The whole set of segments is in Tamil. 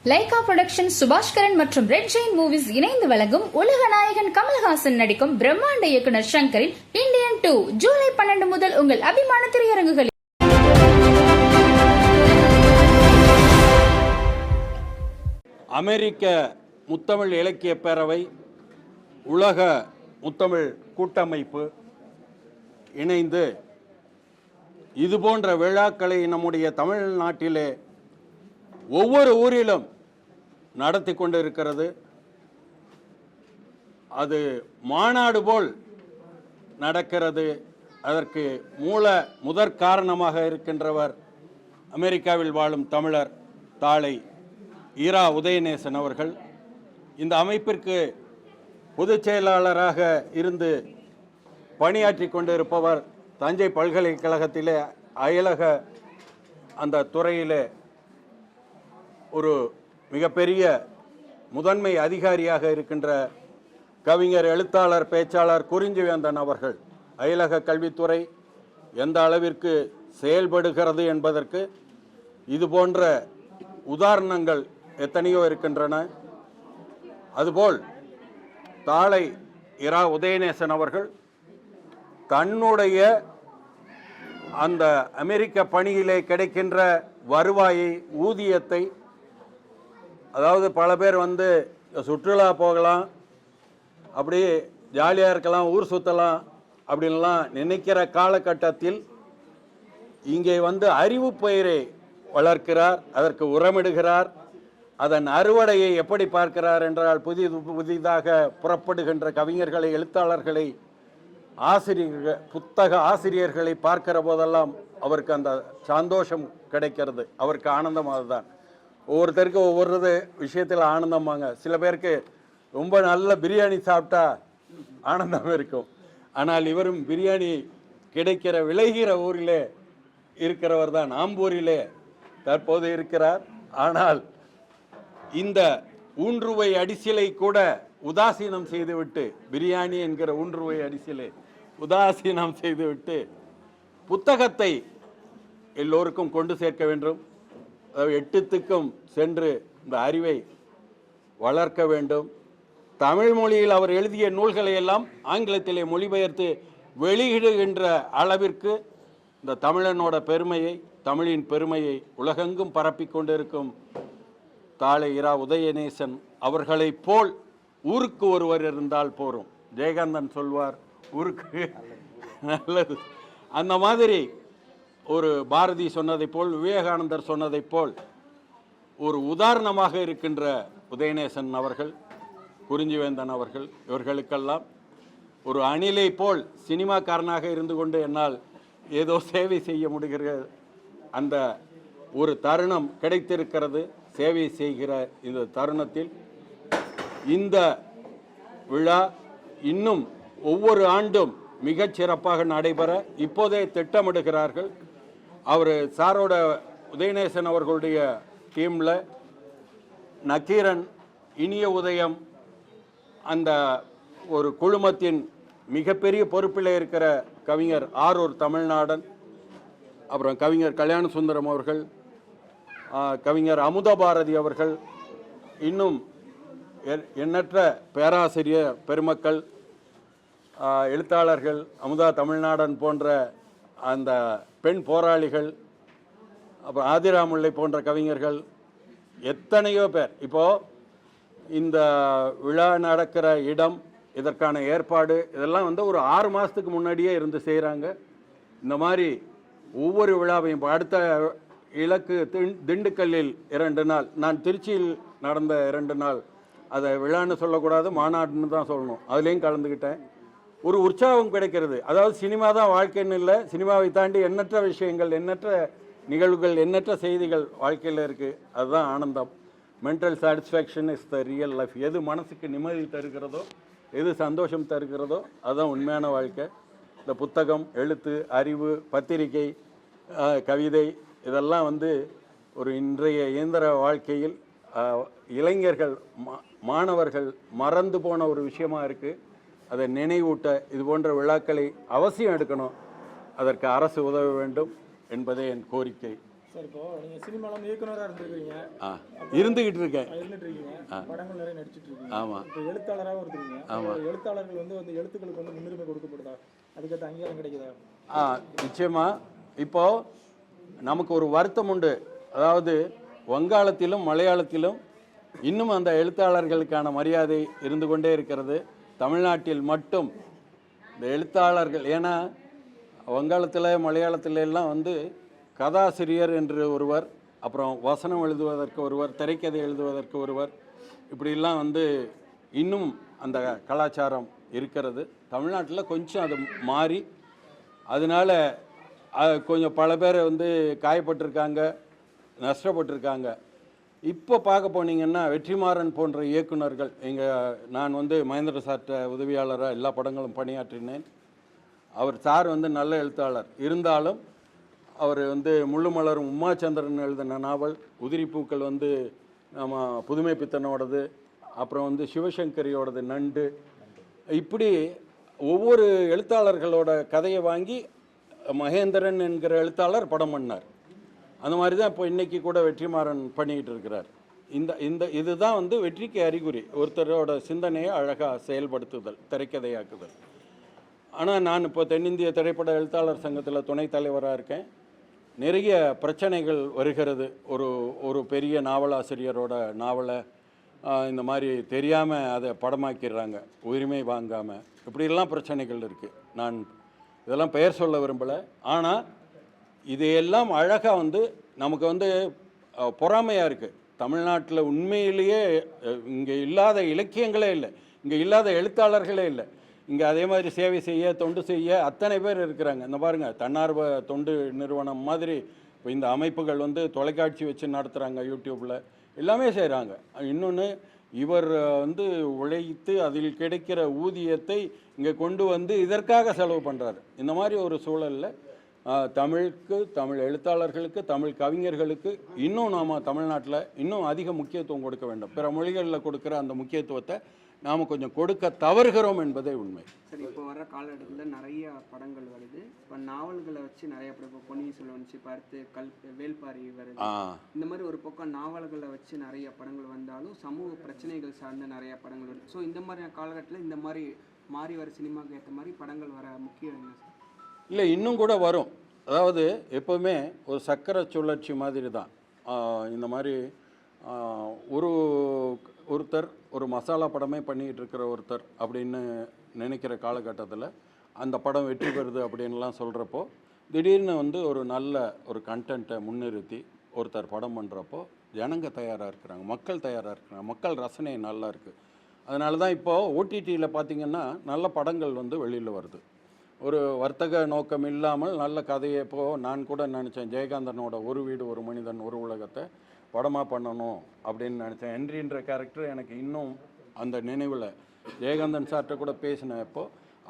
லைகா புரொடக்ஷன், சுபாஷ்கரன் மற்றும் ரெட் ஜெயின் மூவிஸ் இணைந்து வழங்கும் உலக நாயகன் கமல்ஹாசன் நடிக்கும் பிரம்மாண்ட இயக்குனர் ஷங்கரின் இந்தியன் 2 ஜூலை 12 முதல் உங்கள் அபிமான திரையரங்குகளில். அமெரிக்க முத்தமிழ் இலக்கிய பேரவை, உலக முத்தமிழ் கூட்டமைப்பு இணைந்து இதுபோன்ற விழாக்களை நம்முடைய தமிழ்நாட்டிலே ஒவ்வொரு ஊரிலும் நடத்தி கொண்டிருக்கிறது. அது மாநாடு போல் நடக்கிறது. அதற்கு முதற் காரணமாக இருக்கின்றவர் அமெரிக்காவில் வாழும் தமிழர் தாளை இரா உதயநேசன் அவர்கள். இந்த அமைப்பிற்கு பொதுச் செயலாளராக இருந்து பணியாற்றி கொண்டிருப்பவர் தஞ்சை பல்கலைக்கழகத்திலே அயலக அந்த துறையிலே ஒரு மிகப்பெரிய முதன்மை அதிகாரியாக இருக்கின்ற கவிஞர், எழுத்தாளர், பேச்சாளர் குறிஞ்சிவேந்தன் அவர்கள். அயலக கல்வித்துறை எந்த அளவிற்கு செயல்படுகிறது என்பதற்கு இது போன்ற உதாரணங்கள் எத்தனையோ இருக்கின்றன. அதுபோல் தாளை இரா உதயநேசன் அவர்கள் தன்னுடைய அந்த அமெரிக்க பணியிலே கிடைக்கின்ற வருவாயை, ஊதியத்தை, அதாவது பல பேர் சுற்றுலா போகலாம், அப்படியே ஜாலியாக இருக்கலாம், ஊர் சுற்றலாம் அப்படின்லாம் நினைக்கிற காலகட்டத்தில் இங்கே அறிவு பயிரை வளர்க்கிறார், அதற்கு உரமிடுகிறார். அதன் அறுவடையை எப்படி பார்க்கிறார் என்றால், புதிதாக புறப்படுகின்ற கவிஞர்களை, எழுத்தாளர்களை, புத்தக ஆசிரியர்களை பார்க்கிற போதெல்லாம் அவருக்கு அந்த சந்தோஷம் கிடைக்கிறது. அவருக்கு ஆனந்தம் அதுதான். ஒவ்வொருத்தருக்கு ஒவ்வொரு விஷயத்தில் ஆனந்தமாங்க. சில பேருக்கு ரொம்ப நல்ல பிரியாணி சாப்பிட்டா ஆனந்தம் இருக்கும். ஆனால் இவரும் பிரியாணி கிடைக்கிற விளைகிற ஊரிலே இருக்கிறவர் தான். ஆம்பூரிலே தற்போது இருக்கிறார். ஆனால் இந்த ஊன்றுவை அடிசிலை கூட உதாசீனம் செய்துவிட்டு, பிரியாணி என்கிற ஊன்றுவை அடிசிலை உதாசீனம் செய்துவிட்டு புத்தகத்தை எல்லோருக்கும் கொண்டு சேர்க்க வேண்டும், எட்டுத்துக்கும் சென்று இந்த அறிவை வளர்க்க வேண்டும். தமிழ் மொழியில் அவர் எழுதிய நூல்களை எல்லாம் ஆங்கிலத்திலே மொழிபெயர்த்து வெளியிடுகின்ற அளவிற்கு இந்த தமிழனோட பெருமையை, தமிழின் பெருமையை உலகெங்கும் பரப்பி கொண்டிருக்கும் தாளை இரா உதயநேசன் அவர்களைப் போல் ஊருக்கு ஒருவர் இருந்தால் போரும். ஜெயகாந்தன் சொல்வார், ஊருக்கு நல்லது. அந்த மாதிரி ஒரு பாரதி சொன்னதைப் போல், விவேகானந்தர் சொன்னதைப் போல் ஒரு உதாரணமாக இருக்கின்ற உதயநேசன் அவர்கள், குறிஞ்சிவேந்தன் அவர்கள், இவர்களுக்கெல்லாம் ஒரு அணிலை போல் சினிமாக்காரனாக இருந்து கொண்டு என்னால் ஏதோ சேவை செய்ய முடிகிறது. அந்த ஒரு தருணம் கிடைத்திருக்கிறது. சேவை செய்கிற இந்த தருணத்தில் இந்த விழா இன்னும் ஒவ்வொரு ஆண்டும் மிகச் சிறப்பாக நடைபெற இப்போதே திட்டமிடுகிறார்கள். அவர் சாரோட உதயநேசன் அவர்களுடைய டீமில் நக்கீரன், இனிய உதயம், அந்த ஒரு குழுமத்தின் மிகப்பெரிய பொறுப்பில் இருக்கிற கவிஞர் ஆரூர் தமிழ்நாடன், அப்புறம் கவிஞர் கல்யாண சுந்தரம் அவர்கள், கவிஞர் அமுதபாரதி அவர்கள், இன்னும் எண்ணற்ற பேராசிரியர் பெருமக்கள், எழுத்தாளர்கள், அமுதா தமிழ்நாடன் போன்ற அந்த பெண் போராளிகள், அப்புறம் ஆதிராமுல்லை போன்ற கவிஞர்கள், எத்தனையோ பேர். இப்போது இந்த விழா நடக்கிற இடம், இதற்கான ஏற்பாடு, இதெல்லாம் ஒரு 6 மாதத்துக்கு முன்னாடியே இருந்து செய்கிறாங்க. இந்த மாதிரி ஒவ்வொரு விழாவையும், இப்போ அடுத்த இலக்கு திண்டுக்கல்லில் 2 நாள், நான் திருச்சியில் நடந்த 2 நாள், அதை விழான்னு சொல்லக்கூடாது, மாநாடுன்னு தான் சொல்லணும், அதுலேயும் கலந்துக்கிட்டேன். ஒரு உற்சாகம் கிடைக்கிறது. அதாவது சினிமா தான் வாழ்க்கைன்னு இல்லை, சினிமாவை தாண்டி எண்ணற்ற விஷயங்கள், எண்ணற்ற நிகழ்வுகள், எண்ணற்ற செய்திகள் வாழ்க்கையில் இருக்குது. அதுதான் ஆனந்தம். Mental satisfaction is the real life. எது மனசுக்கு நிம்மதி தருகிறதோ, எது சந்தோஷம் தருகிறதோ அதுதான் உண்மையான வாழ்க்கை. இந்த புத்தகம், எழுத்து, அறிவு, பத்திரிகை, கவிதை, இதெல்லாம் ஒரு இன்றைய இயந்திர வாழ்க்கையில் இளைஞர்கள், மாணவர்கள் மறந்து போன ஒரு விஷயமா இருக்குது. அதை நினைவூட்ட இது போன்ற விழாக்களை அவசியம் எடுக்கணும். அதற்கு அரசு உதவ வேண்டும் என்பதே என் கோரிக்கை. சார் இப்போ நீங்க சினிமால இயக்குனரா இருந்திருக்கீங்க, இருந்துக்கிட்டு இருக்கேன். இருந்துட்டு இருக்கீங்க, படங்கள் நிறைய நடிச்சிட்டு இருக்கீங்க. ஆமாம். இப்போ எழுத்தாளராகவும் இருக்கீங்க. எழுத்தாளர்கள் வந்து எழுத்துக்களுக்கு வந்து முன்னுரிமை கொடுக்கப்படுதா? அதுக்கேற்ற அங்கீகாரம் கிடைக்குதா? நிச்சயமாக. இப்போது நமக்கு ஒரு வருத்தம் உண்டு. அதாவது வங்காளத்திலும் மலையாளத்திலும் இன்னும் அந்த எழுத்தாளர்களுக்கான மரியாதை இருந்து கொண்டே இருக்கிறது. தமிழ்நாட்டில் மட்டும் இந்த எழுத்தாளர்கள், ஏன்னா வங்காளத்தில் மலையாளத்தில் எல்லாம் வந்து கதாசிரியர் என்று ஒருவர், அப்புறம் வசனம் எழுதுவதற்கு ஒருவர், திரைக்கதை எழுதுவதற்கு ஒருவர், இப்படிலாம் வந்து இன்னும் அந்த கலாச்சாரம் இருக்கிறது. தமிழ்நாட்டில் கொஞ்சம் அது மாறி, அதனால் கொஞ்சம் பல பேர் வந்து காயப்பட்டிருக்காங்க, நஷ்டப்பட்டிருக்காங்க. இப்போ பார்க்க போனீங்கன்னா வெற்றிமாறன் போன்ற இயக்குனர்கள், நான் வந்து மகேந்திர சார்ட்ட உதவியாளராக எல்லா படங்களும் பணியாற்றினேன். சார் வந்து நல்ல எழுத்தாளர் இருந்தாலும் அவர் வந்து முள்ளு மலரும் உமாச்சந்திரன் எழுதின நாவல், உதிரிப்பூக்கள் வந்து நம்ம புதுமை பித்தனோடது, அப்புறம் வந்து சிவசங்கரியோடது நண்டு, இப்படி ஒவ்வொரு எழுத்தாளர்களோட கதையை வாங்கி மகேந்திரன் என்கிற எழுத்தாளர் படம் பண்ணார். அந்த மாதிரி தான் இப்போ இன்றைக்கி கூட வெற்றிமாறன் பண்ணிக்கிட்டு இருக்கிறார். இதுதான் வந்து வெற்றிக்கு அறிகுறி, ஒருத்தரோட சிந்தனையை அழகாக செயல்படுத்துதல், திரைக்கதையாக்குதல். ஆனால் நான் இப்போ தென்னிந்திய திரைப்பட எழுத்தாளர் சங்கத்தில் துணைத் தலைவராக இருக்கேன். நிறைய பிரச்சனைகள் வருகிறது. ஒரு பெரிய நாவலாசிரியரோட நாவலை இந்த மாதிரி தெரியாமல் அதை படமாக்கிடுறாங்க, உரிமை வாங்காமல். இப்படியெல்லாம் பிரச்சனைகள் இருக்குது. நான் இதெல்லாம் பெயர் சொல்ல விரும்பலை. ஆனால் இதையெல்லாம் அழகாக வந்து நமக்கு வந்து பொறாமையாக இருக்குது. தமிழ்நாட்டில் உண்மையிலேயே இங்கே இல்லாத இலக்கியங்களே இல்லை, இங்கே இல்லாத எழுத்தாளர்களே இல்லை. இங்கே அதே மாதிரி சேவை செய்ய, தொண்டு செய்ய அத்தனை பேர் இருக்கிறாங்க. இந்த பாருங்கள், தன்னார்வ தொண்டு நிறுவனம் மாதிரி இப்போ இந்த அமைப்புகள் வந்து தொலைக்காட்சி வச்சு நடத்துகிறாங்க, யூடியூப்பில் எல்லாமே செய்கிறாங்க. இன்னொன்று, இவர் வந்து உழைத்து அதில் கிடைக்கிற ஊதியத்தை இங்கே கொண்டு வந்து இதற்காக செலவு பண்ணுறாரு. இந்த மாதிரி ஒரு சூழலில் தமிழுக்கு, தமிழ் எழுத்தாளர்களுக்கு, தமிழ் கவிஞர்களுக்கு இன்னும் நாம் தமிழ்நாட்டில் இன்னும் அதிக முக்கியத்துவம் கொடுக்க வேண்டும். பிற மொழிகளில் கொடுக்குற அந்த முக்கியத்துவத்தை நாம் கொஞ்சம் கொடுக்க தவறுகிறோம் என்பதே உண்மை. சரி, இப்போ வர காலகட்டத்தில் நிறைய படங்கள் வருது. இப்போ நாவல்களை வச்சு நிறைய படம், இப்போ பொன்னியின் செல்வன் வச்சு பார்த்து வேல்பாரி வருது. இந்த மாதிரி ஒரு பக்கம் நாவல்களை வச்சு நிறைய படங்கள் வந்தாலும் சமூக பிரச்சனைகள் சார்ந்த நிறைய படங்கள் வருது. ஸோ இந்த மாதிரியான காலகட்டத்தில் இந்த மாதிரி மாறி வர சினிமாவுக்கு ஏற்ற மாதிரி படங்கள் வர முக்கியம் என்ன சார்? இல்லை, இன்னும் கூட வரும். அதாவது எப்போவுமே ஒரு சக்கரை சுழற்சி மாதிரி தான். இந்த மாதிரி ஒருத்தர் ஒரு மசாலா படமே பண்ணிக்கிட்டு இருக்கிற ஒருத்தர் அப்படின்னு நினைக்கிற காலகட்டத்தில் அந்த படம் வெற்றி பெறுது அப்படின்லாம் சொல்கிறப்போ, திடீர்னு வந்து ஒரு நல்ல ஒரு கண்டென்ட்டை முன்னிறுத்தி ஒருத்தர் படம் பண்ணுறப்போ ஜனங்க தயாராக இருக்கிறாங்க, மக்கள் தயாராக இருக்கிறாங்க, மக்கள் ரசனை நல்லா இருக்குது. அதனால தான் இப்போது ஓடிடியில் பார்த்திங்கன்னா நல்ல படங்கள் வந்து வெளியில் வருது. ஒரு வர்த்தக நோக்கம் இல்லாமல் நல்ல கதையை, இப்போது நான் கூட நினச்சேன் ஜெயகாந்தனோட ஒரு வீடு ஒரு மனிதன் ஒரு உலகத்தை படமாக பண்ணணும் அப்படின்னு நினச்சேன். ஹென்ரின்ற கேரக்டர் எனக்கு இன்னும் அந்த நினைவில், ஜெயகாந்தன் சார்கிட்ட கூட பேசினேன்.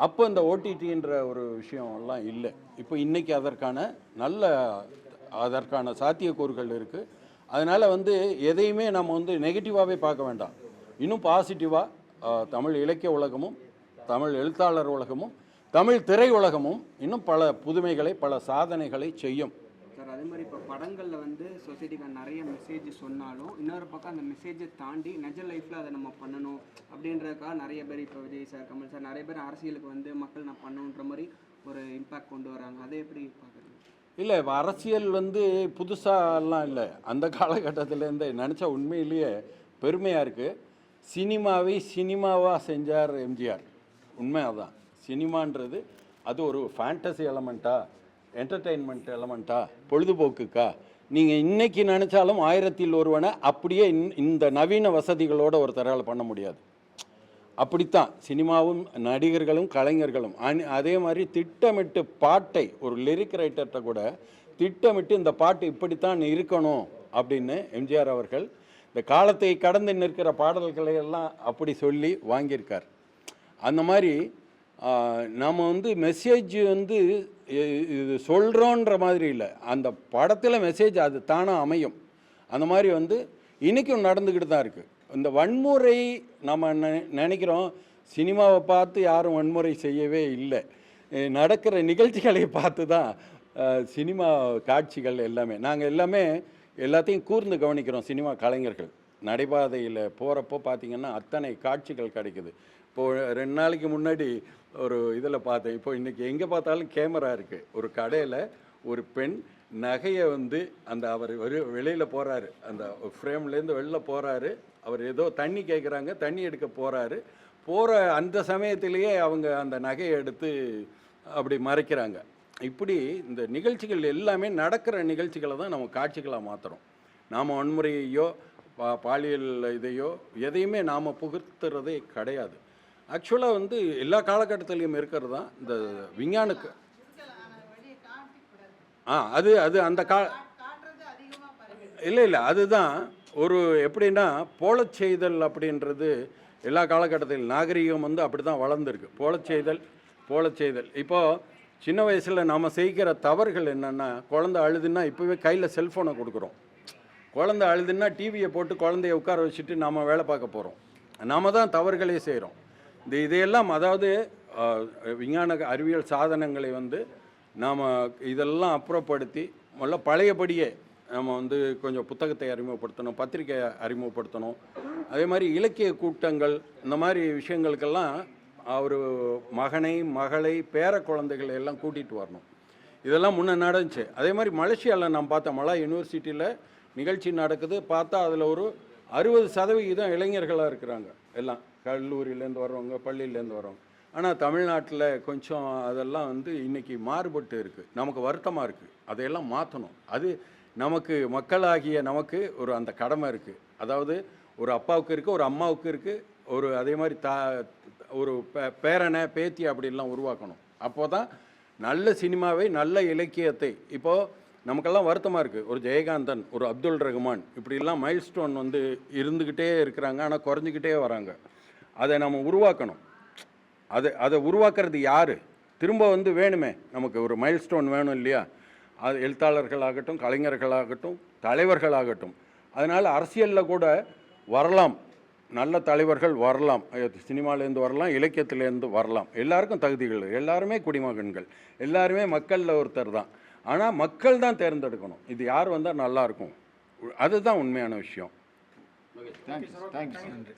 அப்போ இந்த ஓடிடின்ற ஒரு விஷயம் எல்லாம் இல்லை. இப்போ இன்றைக்கி அதற்கான சாத்தியக்கூறுகள் இருக்குது. அதனால் வந்து எதையுமே நம்ம வந்து நெகட்டிவாகவே பார்க்க வேண்டாம். இன்னும் பாசிட்டிவாக தமிழ் இலக்கிய உலகமும், தமிழ் எழுத்தாளர் உலகமும், தமிழ் திரை உலகமும் இன்னும் பல புதுமைகளை, பல சாதனைகளை செய்யும். சார், அதே மாதிரி இப்போ படங்களில் வந்து சொசைட்டிக்கான நிறைய மெசேஜ் சொன்னாலும் இன்னொரு பக்கம் அந்த மெசேஜை தாண்டி நிஜ லைஃப்பில் அதை நம்ம பண்ணணும் அப்படின்றதுக்காக நிறைய பேர், இப்போ விஜய் சார், கமல் சார், நிறைய பேர் அரசியலுக்கு வந்து மக்கள் நான் பண்ணணுன்ற மாதிரி ஒரு இம்பேக்ட் கொண்டு வராங்க. அதை எப்படி பார்க்குறீங்க? இல்லை, அரசியல் வந்து புதுசாலாம் இல்லை. அந்த காலகட்டத்திலேருந்து நினச்சா உண்மையிலேயே பெருமையாக இருக்குது. சினிமாவை சினிமாவாக செஞ்சார் எம்ஜிஆர். உண்மை அதான். சினிமான்றது அது ஒரு ஃபேண்டசி எலமெண்ட்டா, என்டர்டெயின்மெண்ட் எலமெண்ட்டா, பொழுதுபோக்குக்கா, நீங்கள் இன்றைக்கி நினச்சாலும் 1000ல் ஒருவனை அப்படியே இந்த நவீன வசதிகளோடு ஒருத்தரால் பண்ண முடியாது. அப்படித்தான் சினிமாவும் நடிகர்களும் கலைஞர்களும். அதே மாதிரி திட்டமிட்டு பாட்டை, ஒரு லிரிக் ரைட்டர்கிட்ட கூட திட்டமிட்டு இந்த பாட்டு இப்படித்தான் இருக்கணும் அப்படின்னு எம்ஜிஆர் அவர்கள் இந்த காலத்தை கடந்து நிற்கிற பாடல்களை எல்லாம் அப்படி சொல்லி வாங்கியிருக்கார். அந்த மாதிரி நம்ம வந்து மெசேஜ் வந்து இது சொல்கிறோன்ற மாதிரி இல்லை, அந்த படத்தில் மெசேஜ் அது தானாக அமையும். அந்த மாதிரி வந்து இன்றைக்கும் நடந்துக்கிட்டு தான் இருக்குது. இந்த வன்முறை நம்ம நினைக்கிறோம், சினிமாவை பார்த்து யாரும் வன்முறை செய்யவே இல்லை. நடக்கிற நிகழ்ச்சிகளை பார்த்து தான் சினிமா காட்சிகள் எல்லாமே நாங்கள் எல்லாமே எல்லாத்தையும் கூர்ந்து கவனிக்கிறோம். சினிமா கலைஞர்கள் நடைபாதையில் போகிறப்போ பார்த்திங்கன்னா அத்தனை காட்சிகள் கிடைக்குது. இப்போது 2 நாளைக்கு முன்னாடி ஒரு இதில் பார்த்தேன். இப்போ இன்றைக்கி எங்கே பார்த்தாலும் கேமரா இருக்குது. ஒரு கடையில் ஒரு பெண் நகையை வந்து அவர் வெளியில் போகிறாரு, அந்த ஃப்ரேம்லேருந்து வெளில போகிறாரு. அவர் ஏதோ தண்ணி கேட்குறாங்க, தண்ணி எடுக்க போகிற அந்த சமயத்திலேயே அவங்க அந்த நகையை எடுத்து அப்படி மறைக்கிறாங்க. இப்படி இந்த நிகழ்ச்சிகள் எல்லாமே நடக்கிற நிகழ்ச்சிகளை தான் நம்ம காட்சிகளாக மாற்றுறோம். நாம் வன்முறையையோ பாலியல் இதையோ எதையுமே நாம் புகுத்துறதே கிடையாது. ஆக்சுவலாக வந்து எல்லா காலகட்டத்திலையும் இருக்கிறது தான் இந்த விஞ்ஞானுக்கு. அது அது அந்த இல்லை அதுதான் ஒரு எப்படின்னா போலச் செய்தல் அப்படின்றது எல்லா காலகட்டத்திலும் நாகரிகம் வந்து அப்படி தான் வளர்ந்துருக்கு. போலச் செய்தல் இப்போது சின்ன வயசில் நாம் செய்கிற தவறுகள் என்னென்னா, குழந்தை அழுதுன்னா இப்போவே கையில் செல்ஃபோனை கொடுக்குறோம். குழந்தை அழுதுன்னா டிவியை போட்டு குழந்தைய உட்கார வச்சுட்டு நாம் வேலை பார்க்க போகிறோம். நாம் தான் தவறுகளே செய்கிறோம். இதையெல்லாம் அதாவது விஞ்ஞான அறிவியல் சாதனங்களை வந்து நாம் இதெல்லாம் அப்புறப்படுத்தி முதல்ல பழையபடியே நம்ம வந்து கொஞ்சம் புத்தகத்தை அறிமுகப்படுத்தணும், பத்திரிக்கையை அறிமுகப்படுத்தணும். அதே மாதிரி இலக்கிய கூட்டங்கள் இந்த மாதிரி விஷயங்களுக்கெல்லாம் ஒரு மகனை மகளை பேர குழந்தைகளை எல்லாம் கூட்டிகிட்டு வரணும். இதெல்லாம் முன்னே நடந்துச்சு. அதே மாதிரி மலேசியாவில் நான் பார்த்தேன், மலா யூனிவர்சிட்டியில் நிகழ்ச்சி நடக்குது. பார்த்தா அதில் ஒரு 60% இளைஞர்களாக இருக்கிறாங்க. எல்லாம் கல்லூரியிலேருந்து வர்றவங்க, பள்ளியிலேருந்து வர்றவங்க. ஆனால் தமிழ்நாட்டில் கொஞ்சம் அதெல்லாம் வந்து இன்றைக்கி மாறுபட்டு இருக்குது. நமக்கு வருத்தமாக இருக்குது. அதையெல்லாம் மாற்றணும். அது நமக்கு மக்களாகிய நமக்கு ஒரு அந்த கடமை இருக்குது. அதாவது ஒரு அப்பாவுக்கு இருக்குது, ஒரு அம்மாவுக்கு இருக்குது, ஒரு அதே மாதிரி ஒரு பேரனை பேத்தி அப்படிலாம் உருவாக்கணும். அப்போ தான் நல்ல சினிமாவை, நல்ல இலக்கியத்தை. இப்போது நமக்கெல்லாம் வருத்தமாக இருக்குது. ஒரு ஜெயகாந்தன், ஒரு அப்துல் ரஹ்மான் இப்படிலாம் மைல்ஸ்டோன் வந்து இருந்துக்கிட்டே இருக்கிறாங்க, ஆனால் குறைஞ்சிக்கிட்டே வராங்க. அதை நம்ம உருவாக்கணும். அதை உருவாக்குறது யார்? திரும்ப வந்து வேணுமே, நமக்கு ஒரு மைல்ஸ்டோன் வேணும் இல்லையா? அது எழுத்தாளர்களாகட்டும், கலைஞர்களாகட்டும், தலைவர்களாகட்டும். அதனால் அரசியலில் கூட வரலாம், நல்ல தலைவர்கள் வரலாம், சினிமாலேருந்து வரலாம், இலக்கியத்திலேருந்து வரலாம். எல்லாருக்கும் தகுதிகள், எல்லாருமே குடிமகன்கள், எல்லாருமே மக்களில் ஒருத்தர் தான். ஆனால் மக்கள் தான் தேர்ந்தெடுக்கணும் இது யார் வந்தால் நல்லாயிருக்கும். அதுதான் உண்மையான விஷயம். தேங்க்யூ.